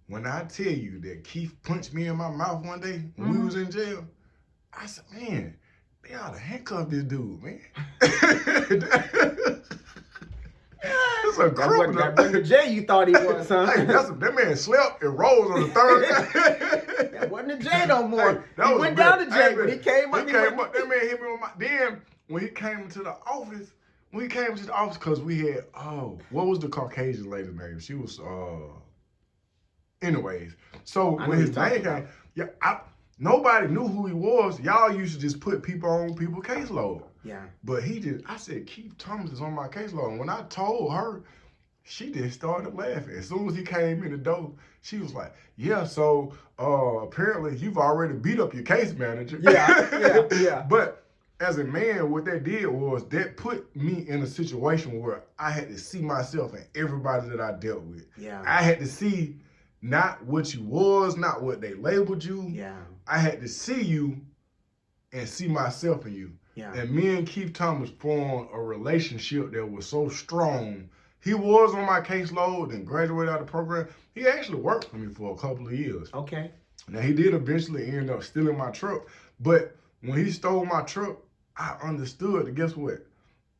when I tell you that Keith punched me in my mouth one day when we was in jail, I said, man, they ought to handcuff this dude, man. That's a criminal. That wasn't the J you thought he was, huh? Hey, that man slept and rose on the third. That wasn't the J no more. Hey, he went down to J, but he came up. That man hit me on my. Then when he came into the office, because we had what was the Caucasian lady's name? She was anyways. So when his name came, nobody knew who he was. Y'all used to just put people on people's caseload. Yeah. But I said, Keith Thomas is on my caseload. And when I told her, she just started laughing. As soon as he came in the door, she was like, yeah, so apparently you've already beat up your case manager. Yeah. But as a man, what that did was that put me in a situation where I had to see myself and everybody that I dealt with. Yeah. I had to see not what you was, not what they labeled you. Yeah. I had to see you and see myself in you. Yeah. And me and Keith Thomas formed a relationship that was so strong. He was on my caseload and graduated out of the program. He actually worked for me for a couple of years. Okay. Now, he did eventually end up stealing my truck. But when he stole my truck, I understood that, guess what?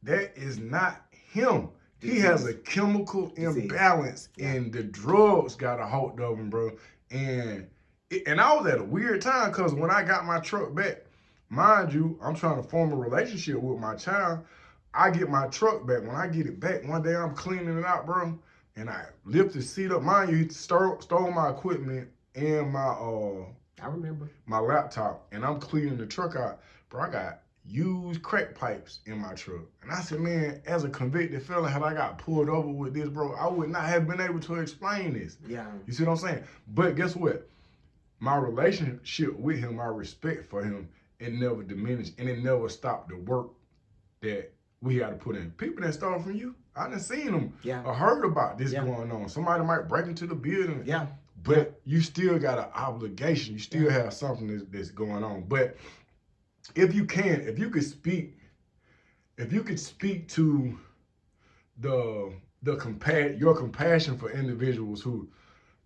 That is not him. He has a chemical imbalance, and the drugs got a hold of him, bro. And I was at a weird time because when I got my truck back, mind you, I'm trying to form a relationship with my child. I get my truck back. When I get it back, one day I'm cleaning it out, bro, and I lift the seat up. Mind you, he stole my equipment and I remember my laptop, and I'm cleaning the truck out. Bro, I got used crack pipes in my truck. And I said, man, as a convicted felon, had I got pulled over with this, bro, I would not have been able to explain this. Yeah. You see what I'm saying? But guess what? My relationship with him, my respect for him, it never diminished, and it never stopped the work that we had to put in. People that stole from you, I done seen them or heard about this going on. Somebody might break into the building. Yeah. But you still got an obligation. You still have something that's going on. But if you could speak to your compassion for individuals who,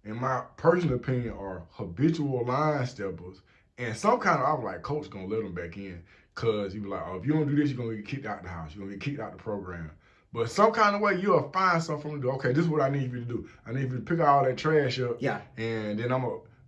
in my personal opinion, are habitual line steppers, and some kind of, I was like, coach gonna let them back in, cause you be like, oh, if you don't do this, you're gonna get kicked out the house, you're gonna get kicked out the program. But some kind of way, you'll find something to do. Okay, this is what I need you to do. I need you to pick all that trash up. Yeah. And then I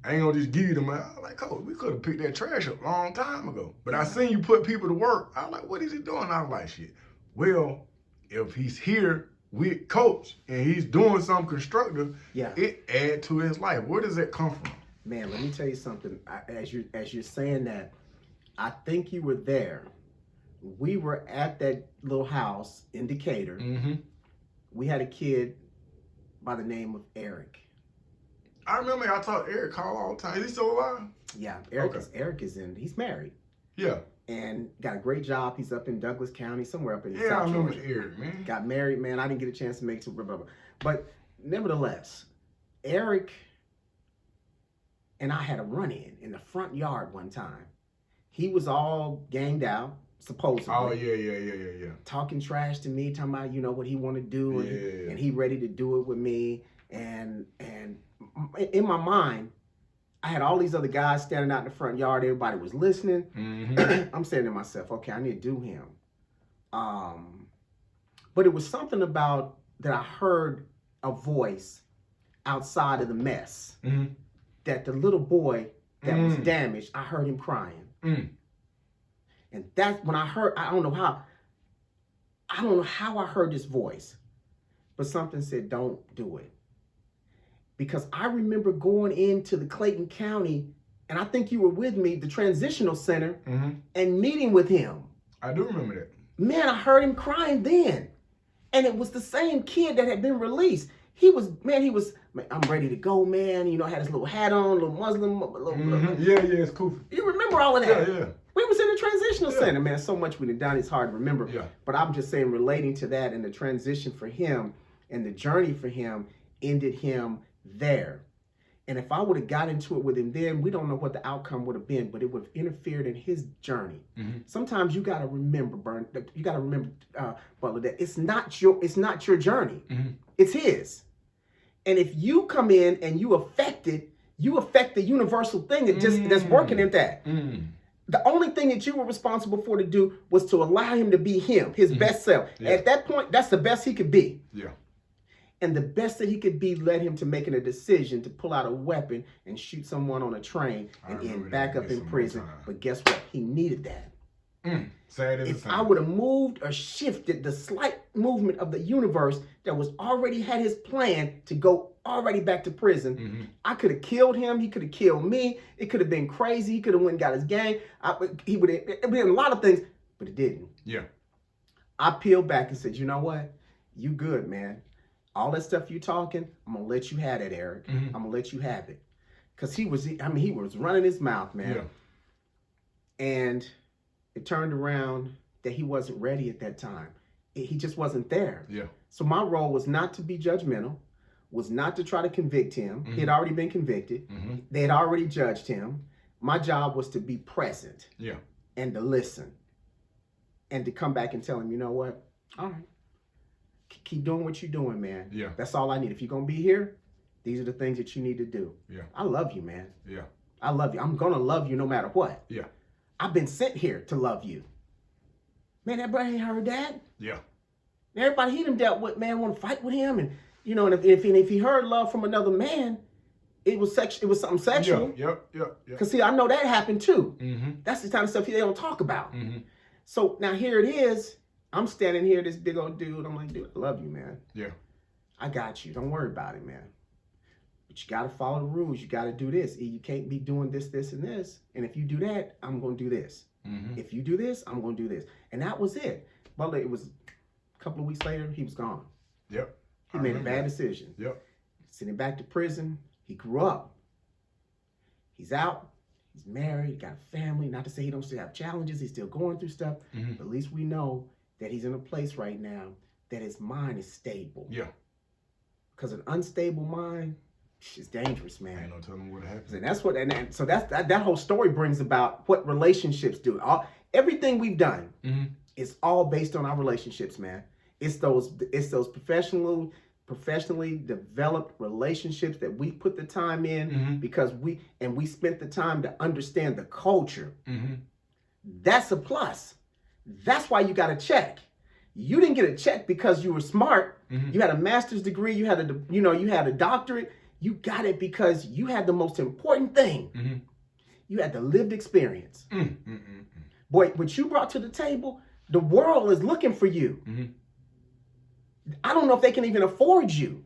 ain't gonna just give you the money. I was like, coach, we could have picked that trash up a long time ago. But I seen you put people to work. I was like, what is he doing? I was like, shit. Well, if he's here with coach and he's doing something constructive, it add to his life. Where does that come from? Man, let me tell you something. As you're saying that, I think you were there. We were at that little house in Decatur. Mm-hmm. We had a kid by the name of Eric. I remember I talked to Eric Call all the time. Is he still alive? Yeah, Eric is he's married. Yeah. And got a great job. He's up in Douglas County, somewhere up in South South Georgia. Georgia. Eric, man. Got married, man. I didn't get a chance to make it to but nevertheless, Eric and I had a run-in the front yard one time. He was all ganged out, supposedly. Oh, yeah. Talking trash to me, talking about, what he want to do, and he ready to do it with me. And in my mind, I had all these other guys standing out in the front yard. Everybody was listening. I'm saying to myself, okay, I need to do him. But it was something about that I heard a voice outside of the mess. That the little boy that was damaged, I heard him crying. And that's when I heard, I don't know how I heard this voice, but something said, don't do it. Because I remember going into the Clayton County, and I think you were with me, the transitional center, and meeting with him. I do remember that. Man, I heard him crying then. And it was the same kid that had been released. I'm ready to go, man. Had his little hat on, little Muslim. Yeah, it's cool. You remember all of that? Yeah. We was in the transitional center, man. So much we done done, it's hard to remember. Yeah. But I'm just saying, relating to that and the transition for him and the journey for him ended him there. And if I would have got into it with him then, we don't know what the outcome would have been, but it would have interfered in his journey. Sometimes you got to remember, Butler, that it's not your journey. It's his. And if you come in and you affect the universal thing that's working in that. The only thing that you were responsible for to do was to allow him to be him, his best self. Yeah. At that point, that's the best he could be. Yeah. And the best that he could be led him to making a decision to pull out a weapon and shoot someone on a train and end back up in prison. But guess what? He needed that. If I would have moved or shifted the slight movement of the universe that was already had his plan to go already back to prison, I could have killed him. He could have killed me. It could have been crazy. He could have went and got his gang. He would have been a lot of things, but it didn't. Yeah. I peeled back and said, you know what? You good, man. All that stuff you talking, I'm going to let you have it, Eric. I'm going to let you have it. Because he was running his mouth, man. Yeah. And it turned around that he wasn't ready at that time. He just wasn't there. Yeah. So my role was not to be judgmental, was not to try to convict him. He had already been convicted. They had already judged him. My job was to be present. Yeah. And to listen. And to come back and tell him, you know what? All right. Keep doing what you're doing, man. Yeah. That's all I need. If you're going to be here, these are the things that you need to do. Yeah. I love you, man. Yeah. I love you. I'm going to love you no matter what. Yeah. I've been sent here to love you. Man, everybody ain't heard that. Yeah. Everybody he done dealt with, man, want to fight with him. And, and if he heard love from another man, it was something sexual. Yeah. Because, see, I know that happened too. That's the kind of stuff they don't talk about. So now here it is. I'm standing here, this big old dude. I'm like, dude, I love you, man. Yeah. I got you. Don't worry about it, man. But you got to follow the rules. You got to do this. You can't be doing this, this, and this. And if you do that, I'm going to do this. If you do this, I'm going to do this. And that was it. But it was a couple of weeks later, he was gone. Yep. He made a bad decision. Yep. Sending back to prison. He grew up. He's out. He's married. Got a family. Not to say he don't still have challenges.'s still going through stuff. But at least we know that he's in a place right now that his mind is stable. Yeah. Because an unstable mind is dangerous, man. Ain't no telling what happens. And that's what, so that whole story brings about what relationships do. Everything we've done is all based on our relationships, man. It's those professionally developed relationships that we put the time in because we spent the time to understand the culture. That's a plus. That's why you got a check. You didn't get a check because you were smart. You had a master's degree. You had a doctorate. You got it because you had the most important thing. You had the lived experience. Boy, what you brought to the table, the world is looking for you. I don't know if they can even afford you.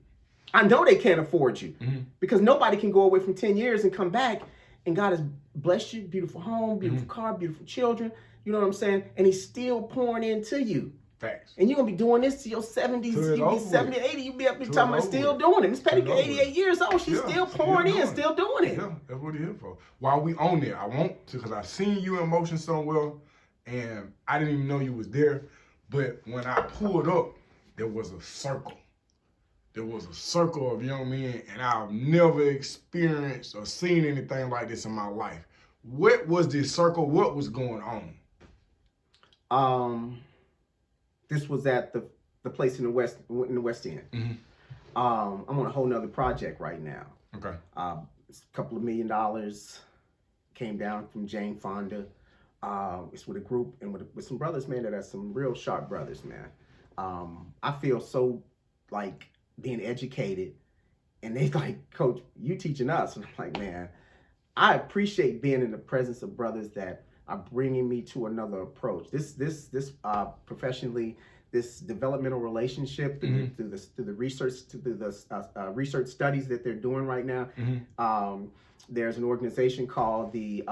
I know they can't afford you because nobody can go away from 10 years and come back and God has blessed you, beautiful home, beautiful car, beautiful children. You know what I'm saying? And he's still pouring into you. Facts. And you're going to be doing this to your 70s, you'll be 70, 80, you'll be up there talking about still doing it. Miss Petty, 88 years old, she's still pouring in, still doing it. Yeah, that's what he's here for. While we on there, I want to, because I seen you in motion so well, and I didn't even know you was there, but when I pulled up, there was a circle. There was a circle of young men, and I've never experienced or seen anything like this in my life. What was this circle? What was going on? Um, this was at the place in the West End. Mm-hmm. I'm on a whole nother project right now. Okay. It's a couple of $1 million came down from Jane Fonda. It's with a group and with some brothers, man, that are some real sharp brothers, man. I feel so like being educated, and they like, Coach, you teaching us, and I'm like, man, I appreciate being in the presence of brothers that are bringing me to another approach. This professionally, this developmental relationship through the research, through the research studies that they're doing right now. Mm-hmm. There's an organization called the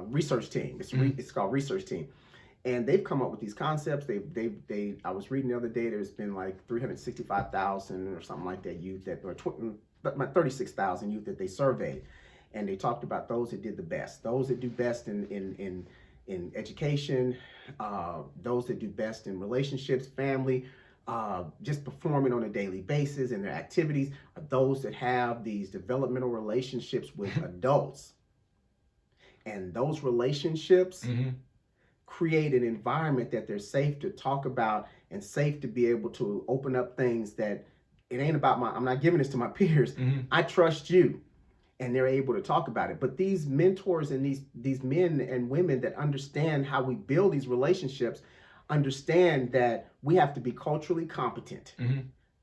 research team. It's called Research Team, and they've come up with these concepts. I was reading the other day. There's been like 365,000 or something like that youth that, or 36,000 youth that they surveyed, and they talked about those that did the best, those that do best in education, those that do best in relationships, family, just performing on a daily basis in their activities, are those that have these developmental relationships with adults. And those relationships create an environment that they're safe to talk about and safe to be able to open up things that it ain't about I'm not giving this to my peers. I trust you. And they're able to talk about it. But these mentors and these men and women that understand how we build these relationships understand that we have to be culturally competent.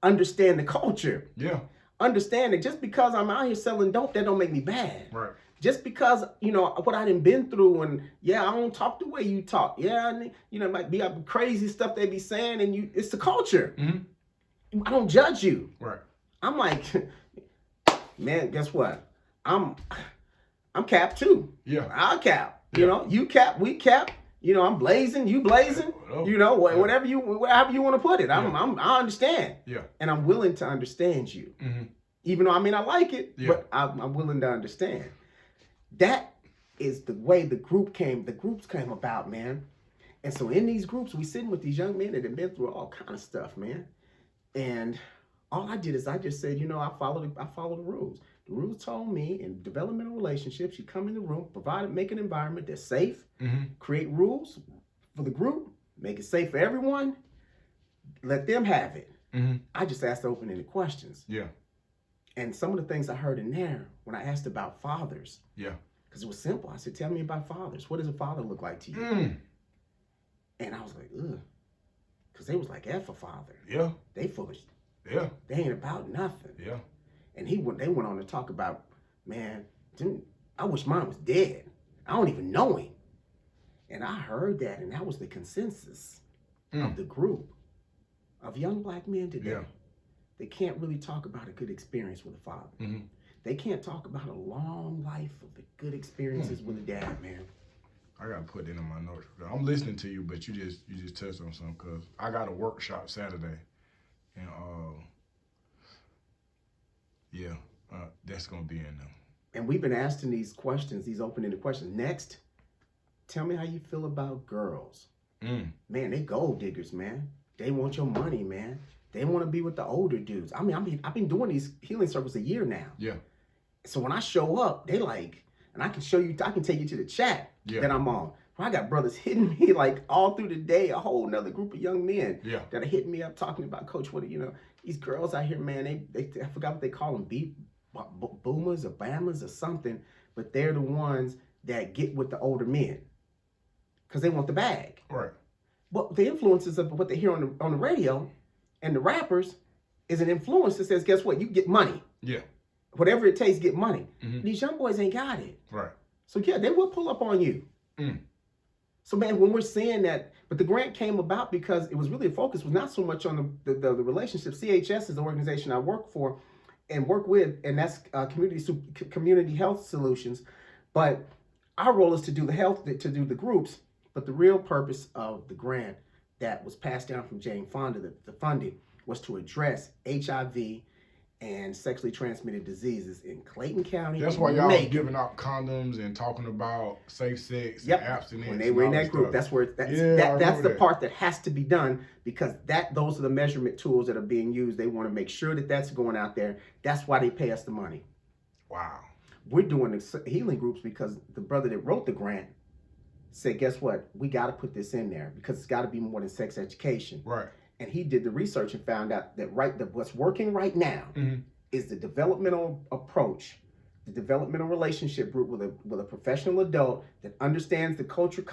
Understand the culture. Yeah. Understand that just because I'm out here selling dope, that don't make me bad. Right. Just because, what I done been through, and yeah, I don't talk the way you talk. Yeah, it might be crazy stuff they be saying, and it's the culture. I don't judge you. Right. I'm like, man, guess what? I'm capped too. Yeah. I'll cap. You cap, we cap. I'm blazing, you blazing. Whatever you want to put it. I understand. Yeah. And I'm willing to understand you. Even though I like it, but I'm willing to understand. That is the way the groups came about, man. And so in these groups, we sitting with these young men that have been through all kind of stuff, man. And all I did is I just said, I follow the rules. The rules told me in developmental relationships, you come in the room, make an environment that's safe, create rules for the group, make it safe for everyone, let them have it. I just asked open-ended questions. Yeah. And some of the things I heard in there when I asked about fathers. Yeah. Because it was simple. I said, tell me about fathers. What does a father look like to you? And I was like, ugh. Because they was like, F a father. Yeah. They foolish. Yeah. They ain't about nothing. Yeah. And they went on to talk about, man, I wish mine was dead. I don't even know him. And I heard that, and that was the consensus of the group of young black men today. Yeah. They can't really talk about a good experience with a father. They can't talk about a long life of the good experiences with a dad, man. I gotta put it in my notes. I'm listening to you, but you just touched on something, because I got a workshop Saturday, and that's gonna be in them. And we've been asking these questions, these open-ended questions. Next, tell me how you feel about girls. Man, they gold diggers, man. They want your money, man. They want to be with the older dudes. I've been doing these healing circles a year now. Yeah. So when I show up, they like, and I can take you to the chat that I'm on. I got brothers hitting me like all through the day, a whole nother group of young men that are hitting me up talking about, Coach, these girls out here, man, I forgot what they call them, boomers or bammers or something, but they're the ones that get with the older men because they want the bag. Right. But the influences of what they hear on the radio and the rappers is an influence that says, guess what? You get money. Yeah. Whatever it takes, get money. These young boys ain't got it. Right. So yeah, they will pull up on you. So man, when we're seeing that, but the grant came about because it was really a focus was not so much on the relationship. CHS is the organization I work for and work with, and that's community health solutions. But our role is to do the groups. But the real purpose of the grant that was passed down from Jane Fonda, the funding, was to address HIV and sexually transmitted diseases in Clayton County. That's why y'all was giving out condoms and talking about safe sex and abstinence. When they were in that group, that's the part that has to be done, because those are the measurement tools that are being used. They want to make sure that that's going out there. That's why they pay us the money. Wow. We're doing the healing groups because the brother that wrote the grant said, guess what? We got to put this in there because it's got to be more than sex education. Right. And he did the research and found out that what's working right now is the developmental approach, the developmental relationship group with a professional adult that understands the culture,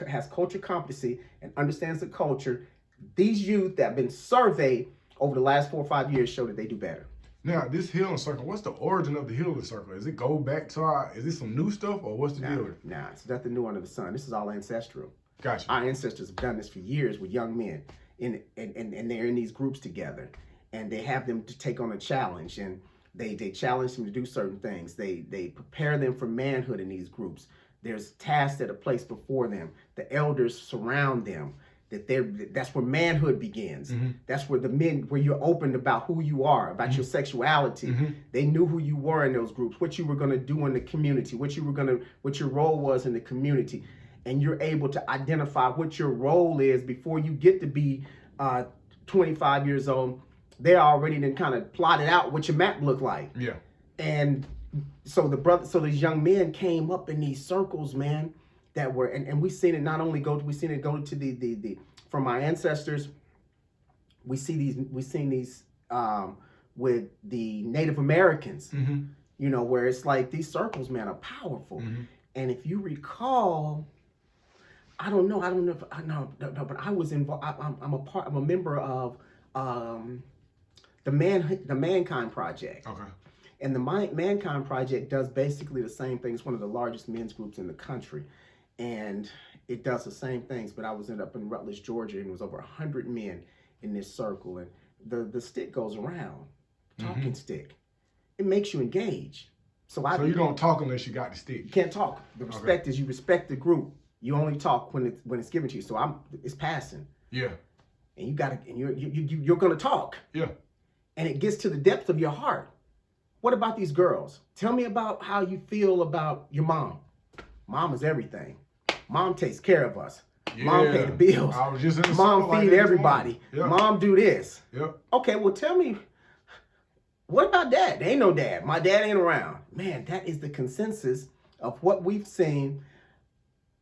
has culture competency and understands the culture. These youth that have been surveyed over the last 4 or 5 years show that they do better. Now, this healing circle, what's the origin of the healing circle? Is it go back to is this some new stuff or what's the deal? Nah, it's nothing new under the sun. This is all ancestral. Gotcha. Our ancestors have done this for years with young men, and they're in these groups together, and they have them to take on a challenge, and they challenge them to do certain things. They prepare them for manhood in these groups. There's tasks that are placed before them. The elders surround them. That's where manhood begins. That's where where you're open about who you are, about your sexuality. They knew who you were in those groups, what you were going to do in the community, what your role was in the community, and you're able to identify what your role is before you get to be 25 years old. They're already then kind of plotted out what your map looked like. Yeah. And so these young men came up in these circles, man. That were and we've seen it we've seen it go to the from our ancestors. We've seen these with the Native Americans, you know, where it's like these circles, man, are powerful. And if you recall, I don't know if I know, but I was involved. I'm a member of the Mankind Project. Okay. And the Mankind Project does basically the same thing. It's one of the largest men's groups in the country. And it does the same things, but I was up in Rutledge, Georgia, and it was over 100 men in this circle. And the stick goes around, talking stick. It makes you engage. So you don't talk unless you got the stick. You can't talk. The respect is you respect the group. You only talk when it's given to you. So it's passing. Yeah. And you're gonna talk. Yeah. And it gets to the depth of your heart. What about these girls? Tell me about how you feel about your mom. Mom is everything. Mom takes care of us. Yeah. Mom pay the bills. I was just in the Mom feed like everybody. Yeah. Mom do this. Yep. Okay, well tell me, what about dad? There ain't no dad. My dad ain't around. Man, that is the consensus of what we've seen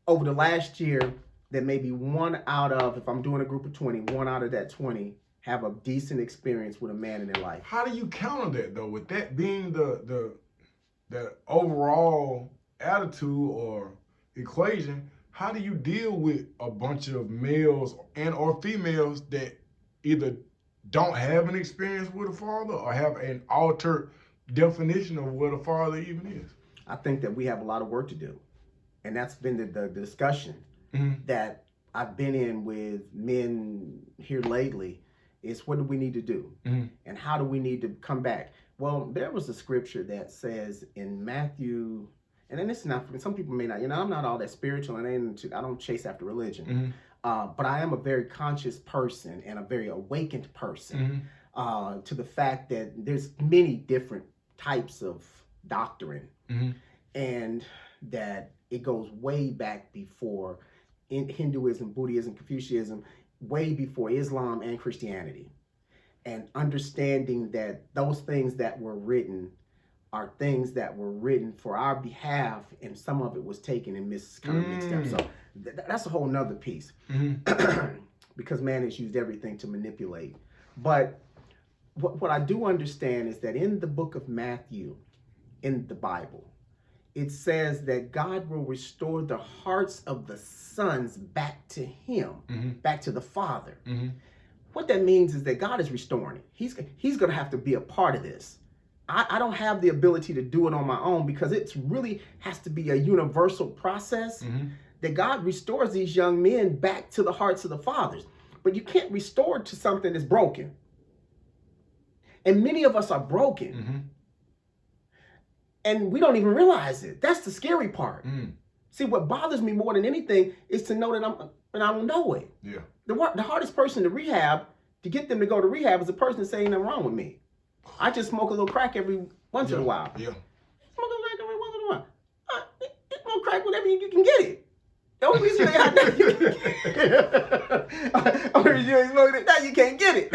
over the last year, that maybe one out of, if I'm doing a group of 20, one out of that 20 have a decent experience with a man in their life. How do you counter that though? With that being the overall attitude or equation, how do you deal with a bunch of males and or females that either don't have an experience with a father or have an altered definition of what a father even is? I think that we have a lot of work to do. And that's been the discussion that I've been in with men here lately, is what do we need to do? And how do we need to come back? Well, there was a scripture that says in Matthew, and then this is not, some people may not, I'm not all that spiritual, and I don't chase after religion. But I am a very conscious person and a very awakened person to the fact that there's many different types of doctrine, and that it goes way back before in Hinduism, Buddhism, Confucianism, way before Islam and Christianity. And understanding that those things that were written are things that were written for our behalf, and some of it was taken and mixed up. So that's a whole nother piece, because man has used everything to manipulate. But what I do understand is that in the book of Matthew, in the Bible, it says that God will restore the hearts of the sons back to him, back to the Father. What that means is that God is restoring it. He's going to have to be a part of this. I don't have the ability to do it on my own, because it really has to be a universal process that God restores these young men back to the hearts of the fathers. But you can't restore to something that's broken. And many of us are broken. And we don't even realize it. That's the scary part. See, what bothers me more than anything is to know that I don't know it. Yeah. The hardest person to rehab, to get them to go to rehab, is the person saying nothing wrong with me. I just smoke a little crack every once in a while. Yeah. Smoke a little crack every once in a while. You smoke crack whenever you can get it. The only reason they have that, you can't get it.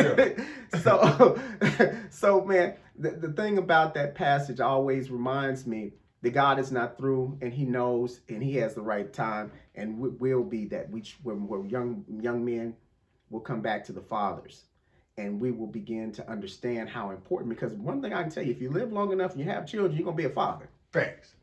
Yeah. So man, the thing about that passage always reminds me The God is not through, and He knows, and He has the right time, and will be that when young men will come back to the fathers, and we will begin to understand how important. Because one thing I can tell you, if you live long enough and you have children, you're gonna be a father. Facts.